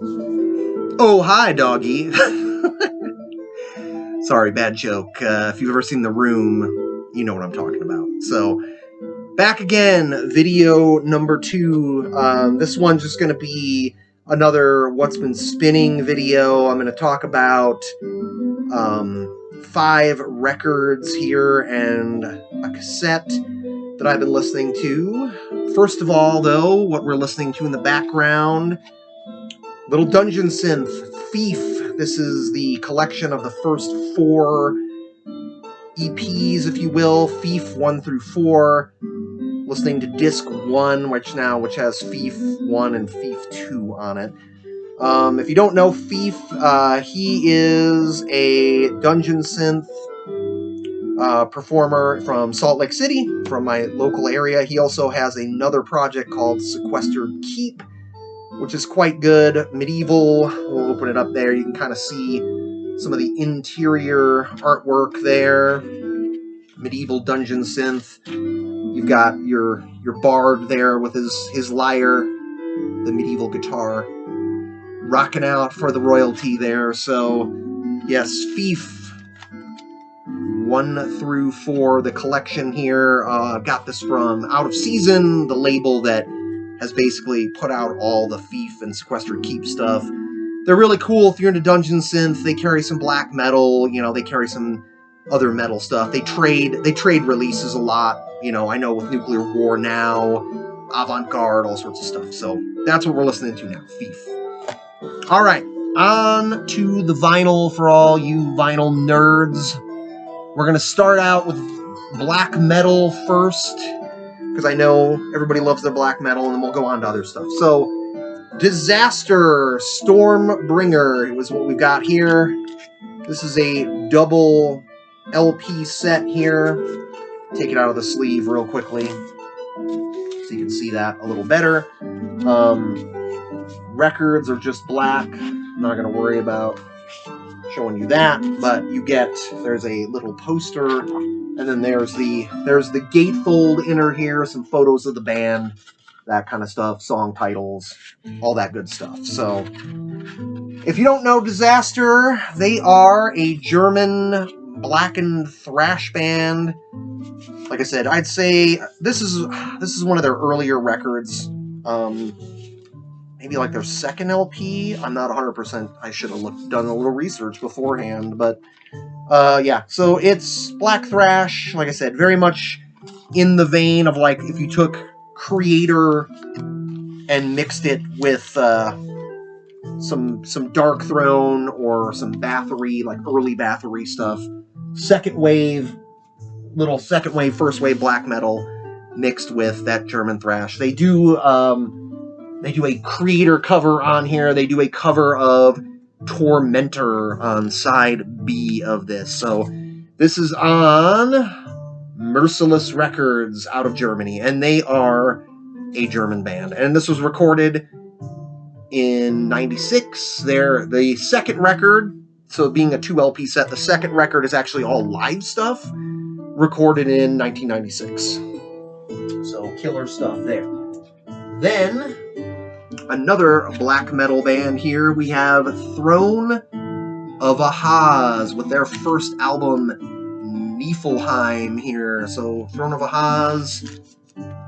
Oh, hi, doggy. Sorry, bad joke. If you've ever seen The Room, you know what I'm talking about. So, back again, video number 2. This one's just going to be another What's Been Spinning video. I'm going to talk about 5 records here and a cassette that I've been listening to. First of all, though, what we're listening to in the background, little dungeon synth, Thief. This is the collection of the first 4 EPs, if you will, Thief 1 through 4. Listening to disc 1, which has Thief 1 and Thief 2 on it. If you don't know Thief, he is a dungeon synth performer from Salt Lake City, from my local area. He also has another project called Sequestered Keep, which is quite good. Medieval. We'll open it up there. You can kind of see some of the interior artwork there. Medieval dungeon synth. You've got your bard there with his lyre, the medieval guitar, rocking out for the royalty there. So, yes, Thief 1 through 4, the collection here. Got this from Out of Season, the label that has basically put out all the Thief and Sequestered Keep stuff. They're really cool if you're into dungeon synth. They carry some black metal, they carry some other metal stuff. They trade releases a lot. I know with Nuclear War now, Avant-Garde, all sorts of stuff. So that's what we're listening to now, Thief. All right, on to the vinyl for all you vinyl nerds. We're going to start out with black metal first, because I know everybody loves their black metal, and then we'll go on to other stuff. So, Disaster Stormbringer is what we've got here. This is a double LP set here. Take it out of the sleeve real quickly so you can see that a little better. Records are just black. I'm not going to worry about showing you that, but there's a little poster, and then there's the gatefold inner here, some photos of the band, that kind of stuff, song titles, all that good stuff. So, if you don't know Disaster, they are a German blackened thrash band. Like I said, I'd say this is one of their earlier records. Maybe like their second LP. I'm not 100%. I should have done a little research beforehand, but yeah. So it's black thrash. Like I said, very much in the vein of like if you took Creator and mixed it with some Dark Throne or some Bathory, like early Bathory stuff. Second wave, first wave black metal mixed with that German thrash. They do a Creator cover on here. They do a cover of Tormentor on side B of this. So this is on Merciless Records out of Germany, and they are a German band. And this was recorded in 96. They're the second record, so being a 2 LP set, the second record is actually all live stuff, recorded in 1996. So killer stuff there. Then, another black metal band here, we have Throne of Ahaz with their first album, Niflheim here. So, Throne of Ahaz,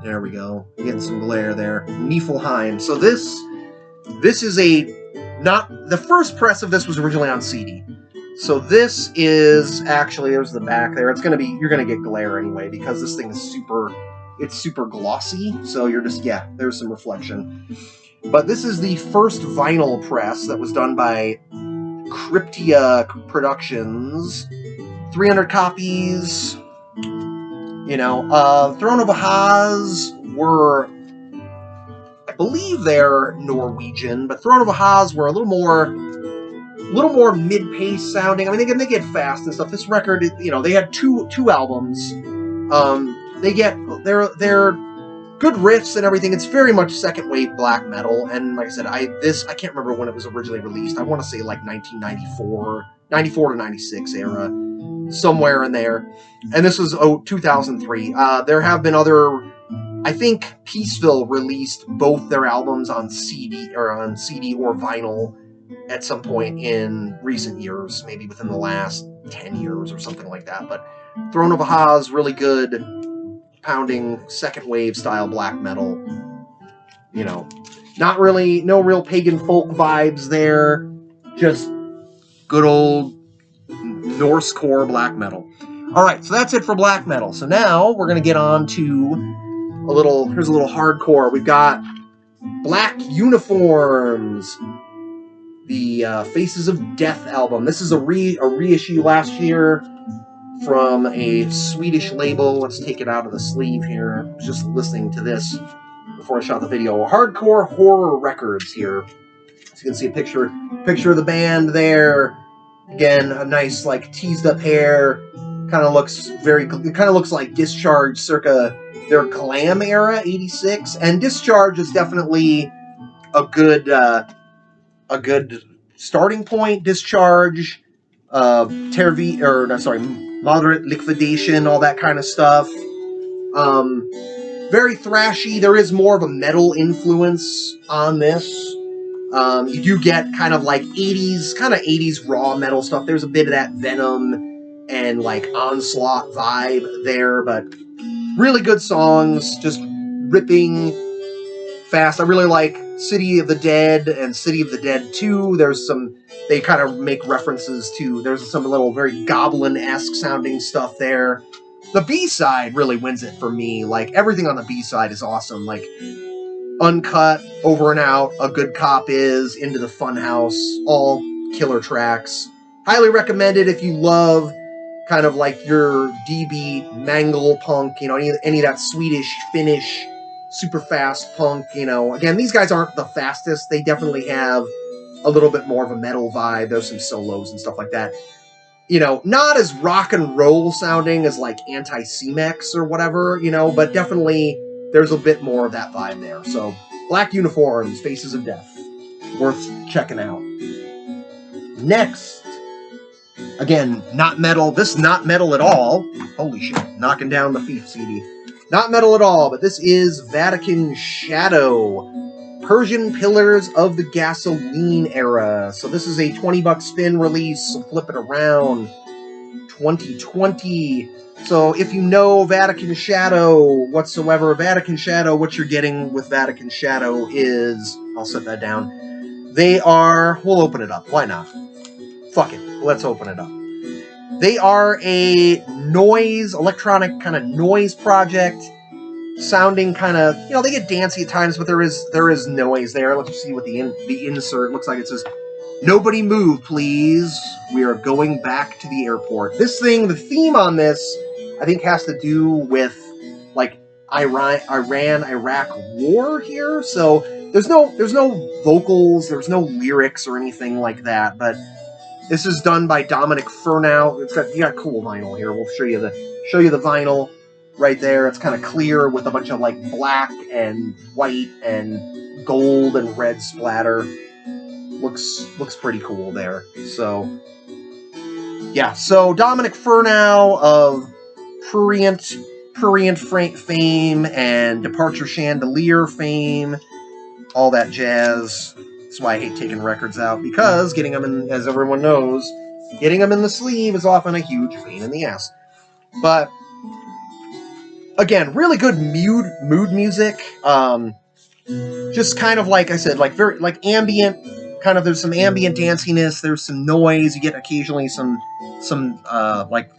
there we go, getting some glare there. Niflheim. So this is the first press of this was originally on CD. So this is actually, there's the back there. You're gonna get glare anyway, because this thing is super glossy. So there's some reflection. But this is the first vinyl press that was done by Cryptia Productions. 300 copies. Throne of Ahaz were, I believe they're Norwegian, but Throne of Ahaz were a little more mid-paced sounding. I mean, they get fast and stuff. This record, they had two albums. They're good riffs and everything. It's very much second wave black metal, and like I said, I can't remember when it was originally released. I want to say like 94 to 96 era, somewhere in there. And this was 2003. There have been other I think Peaceville released both their albums on CD or vinyl at some point in recent years, maybe within the last 10 years or something like that. But Throne of Aha's really good, pounding second wave style black metal. You know, not really, no real pagan folk vibes there, just good old Norse core black metal. All right, so that's it for black metal. So now we're going to get on to here's a little hardcore. We've got Black Uniforms, the Faces of Death album. This is a reissue last year from a Swedish label. Let's take it out of the sleeve here. I was just listening to this before I shot the video. Hardcore Horror Records here. So you can see a picture of the band there. Again, a nice like teased up hair. It kind of looks like Discharge circa their glam era, 86. And Discharge is definitely a good starting point. Discharge, Moderate Liquidation, all that kind of stuff. Very thrashy. There is more of a metal influence on this. You do get kind of 80s raw metal stuff. There's a bit of that Venom and like Onslaught vibe there, but really good songs, just ripping fast. I really like City of the Dead and City of the Dead 2. They kind of make references to, there's some little very Goblin-esque sounding stuff there. The B-side really wins it for me. Like, everything on the B-side is awesome. Like, Uncut, Over and Out, A Good Cop Is, Into the Funhouse, all killer tracks. Highly recommended if you love kind of like your DB mangle punk, any of that Swedish, Finnish, super fast punk, Again, these guys aren't the fastest. They definitely have a little bit more of a metal vibe. There's some solos and stuff like that. Not as rock and roll sounding as like Anti-Cemex or whatever, but definitely there's a bit more of that vibe there. So, Black Uniforms, Faces of Death. Worth checking out. Next, again, not metal. This is not metal at all. Holy shit, knocking down the Thief CD. Not metal at all, but this is Vatican Shadow. Persian Pillars of the Gasoline Era. So this is a $20 spin release, so flip it around. 2020. So if you know Vatican Shadow whatsoever, Vatican Shadow, what you're getting with Vatican Shadow is, I'll set that down. We'll open it up. Why not? Fuck it. Let's open it up. They are a electronic kind of noise project. Sounding kind of, they get dancey at times, but there is noise there. Let's see what the insert looks like. It says, "Nobody move, please. We are going back to the airport." The theme on this, I think, has to do with like Iran-Iraq war here. So there's no vocals, there's no lyrics or anything like that. But this is done by Dominic Furnow. You got cool vinyl here. We'll show you the vinyl. Right there, it's kind of clear with a bunch of like black and white and gold and red splatter. Looks pretty cool there. So yeah, so Dominic Furnow of Prurient fame and Departure Chandelier fame, all that jazz. That's why I hate taking records out, because getting them in, as everyone knows, getting them in the sleeve is often a huge pain in the ass. But again, really good mood music. Just kind of like I said, like very like ambient. Kind of, there's some ambient danciness. There's some noise. You get occasionally some like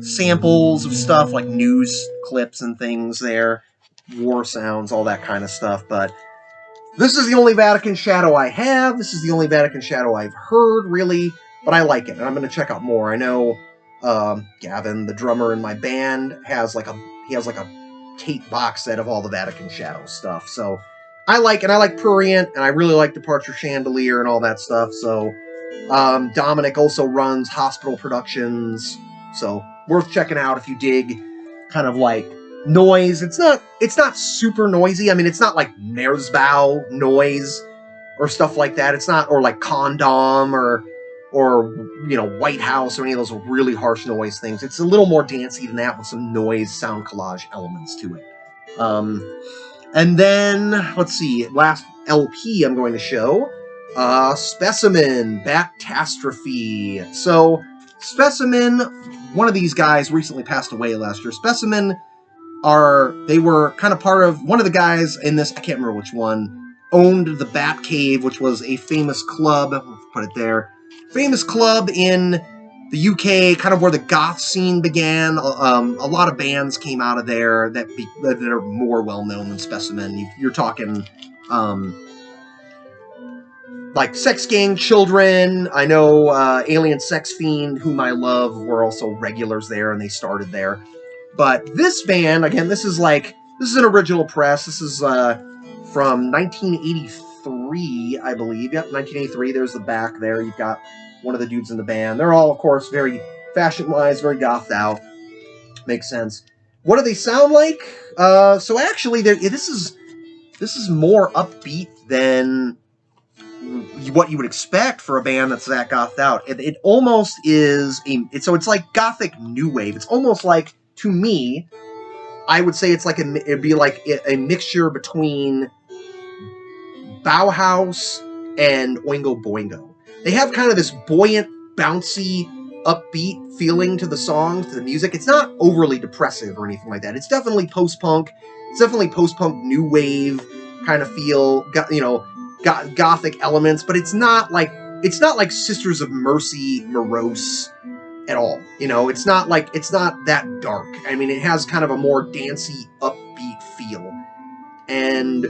samples of stuff like news clips and things there, war sounds, all that kind of stuff. But this is the only Vatican Shadow I have. This is the only Vatican Shadow I've heard, really. But I like it, and I'm going to check out more. I know Gavin, the drummer in my band, has like a tape box set of all the Vatican Shadow stuff. So I like Prurient, and I really like Departure Chandelier and all that stuff. So Dominic also runs Hospital Productions, so worth checking out if you dig kind of like noise. It's not super noisy. I mean, it's not like Merzbow noise or stuff like that. It's not, or like Condom or White House or any of those really harsh noise things. It's a little more dancey than that with some noise sound collage elements to it. And then, let's see, last LP I'm going to show, Specimen, Batastrophe. So, Specimen, one of these guys recently passed away last year. Specimen they were kind of part of, one of the guys in this, I can't remember which one, owned the Bat Cave, which was a famous club, let's put it there, famous club in the UK, kind of where the goth scene began. A lot of bands came out of there that are more well-known than Specimen. You're talking, like Sex Gang Children. I know Alien Sex Fiend, whom I love, were also regulars there, and they started there. But this band, again, this is an original press. This is from 1983, I believe. Yep, 1983. There's the back there. You've got one of the dudes in the band. They're all, of course, very fashion-wise, very gothed out. Makes sense. What do they sound like? So actually, this is more upbeat than what you would expect for a band that's that gothed out. It almost is so it's like gothic new wave. It's almost like, to me, I would say it'd be like a mixture between Bauhaus and Oingo Boingo. They have kind of this buoyant, bouncy, upbeat feeling to the songs, to the music. It's not overly depressive or anything like that. It's definitely post-punk. It's definitely post-punk new wave kind of feel, gothic elements, but it's not like Sisters of Mercy morose at all. It's not that dark. I mean, it has kind of a more dancey, upbeat feel, and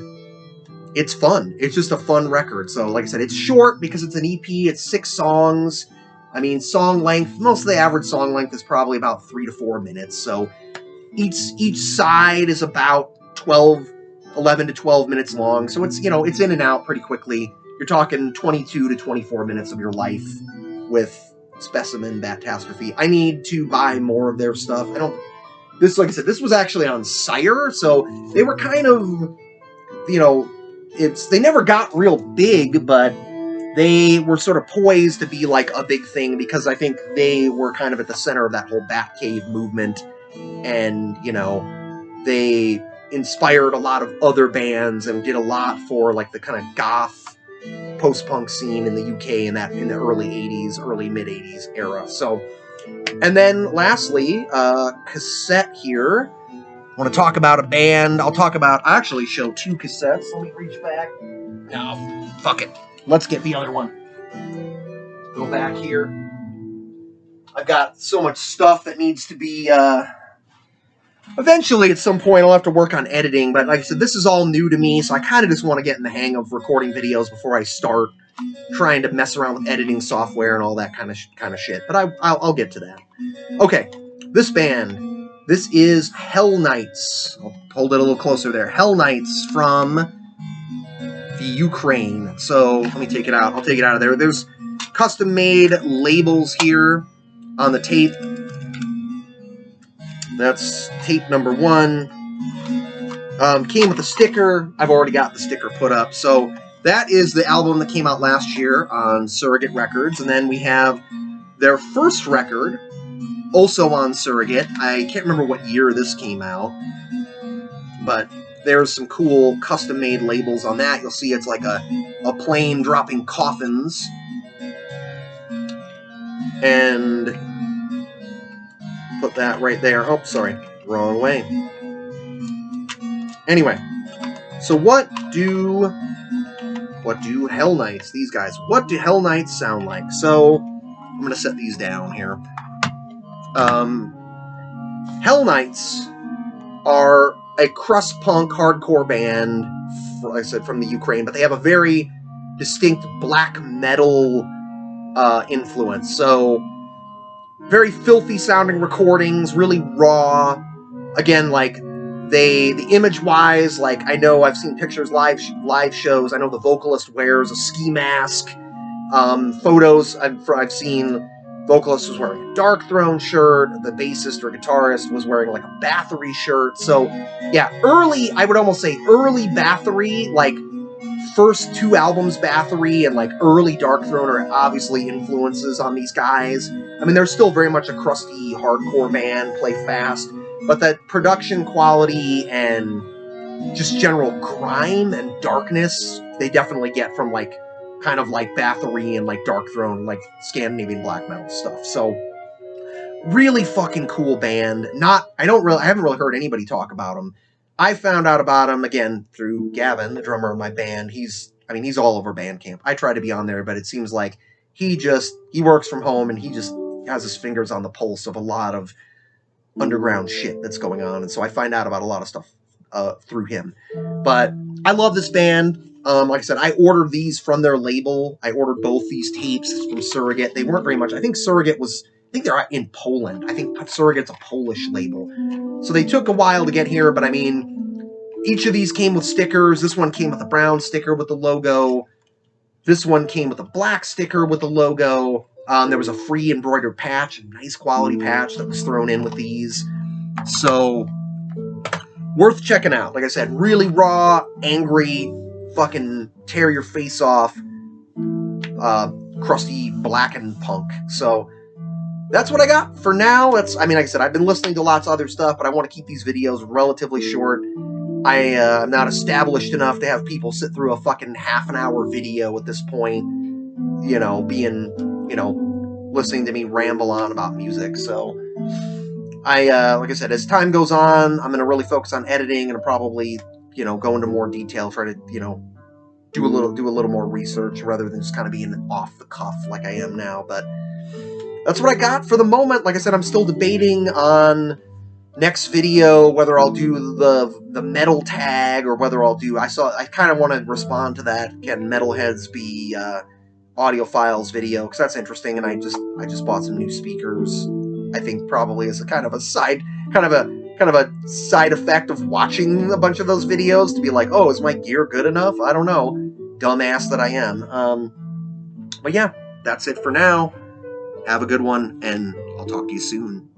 it's fun. It's just a fun record. So, like I said, it's short because it's an EP. It's 6 songs. I mean, song length, most of the average song length is probably about 3 to 4 minutes. So each side is about 11 to 12 minutes long. So it's in and out pretty quickly. You're talking 22 to 24 minutes of your life with Specimen, Batastrophe. I need to buy more of their stuff. Like I said, this was actually on Sire, so they were kind of, they never got real big, but they were sort of poised to be like a big thing because I think they were kind of at the center of that whole Batcave movement, and, they inspired a lot of other bands and did a lot for like the kind of goth post-punk scene in the UK in the early 80s, early mid-80s era. So, and then lastly, cassette here. I want to talk about a band. I actually show 2 cassettes. Let me reach back. No, fuck it. Let's get the other one. Go back here. I've got so much stuff that needs to be, eventually, at some point, I'll have to work on editing, but like I said, this is all new to me, so I kind of just want to get in the hang of recording videos before I start trying to mess around with editing software and all that kind of shit. But I'll get to that. Okay, this band. This is Hell Knights. I'll hold it a little closer there. Hell Knights from the Ukraine. So let me take it out. I'll take it out of there. There's custom-made labels here on the tape. That's tape number 1. Came with a sticker. I've already got the sticker put up. So that is the album that came out last year on Surrogate Records. And then we have their first record, also on Surrogate. I can't remember what year this came out, but there's some cool custom-made labels on that. You'll see it's like a plane dropping coffins. And put that right there. Oh, sorry. Wrong way. Anyway. So what do Hell Knights, these guys, what do Hell Knights sound like? So, I'm going to set these down here. Hell Knights are a crust punk hardcore band, like I said, from the Ukraine, but they have a very distinct black metal influence. So, very filthy sounding recordings, really raw. Again, like the image wise, like I know I've seen pictures, live shows. I know the vocalist wears a ski mask. Photos I've seen, vocalist was wearing a Dark Throne shirt. The bassist or guitarist was wearing like a Bathory shirt. So yeah, I would almost say early Bathory, like first 2 albums Bathory and like early Dark Throne are obviously influences on these guys. I mean, they're still very much a crusty hardcore band, play fast, but that production quality and just general grime and darkness they definitely get from like kind of like Bathory and like Dark Throne, like Scandinavian black metal stuff. So really fucking cool band. I haven't really heard anybody talk about them. I found out about them again through Gavin, the drummer of my band. He's all over Bandcamp. I try to be on there, but it seems like he works from home and he just has his fingers on the pulse of a lot of underground shit that's going on, and so I find out about a lot of stuff through him. But I love this band. Like I said, I ordered these from their label. I ordered both these tapes from Surrogate. They weren't very much. I think they're in Poland. I think Surrogate's a Polish label. So they took a while to get here, but I mean, each of these came with stickers. This one came with a brown sticker with the logo. This one came with a black sticker with the logo. There was a free embroidered patch, a nice quality patch that was thrown in with these. So, worth checking out. Like I said, really raw, angry, fucking tear your face off, crusty, blackened punk. So, that's what I got for now. Like I said, I've been listening to lots of other stuff, but I want to keep these videos relatively short. I'm not established enough to have people sit through a fucking half-an-hour video at this point, listening to me ramble on about music. So, like I said, as time goes on, I'm going to really focus on editing and probably, go into more detail, try to, do a little more research rather than just kind of being off the cuff like I am now. But that's what I got for the moment. Like I said, I'm still debating on next video whether I'll do the metal tag or whether I kind of want to respond to that. Can Metalheads be audiophiles video, because that's interesting, and I just bought some new speakers. I think probably as a kind of a side effect of watching a bunch of those videos to be like, oh, is my gear good enough? I don't know, dumbass that I am. But yeah, that's it for now. Have a good one, and I'll talk to you soon.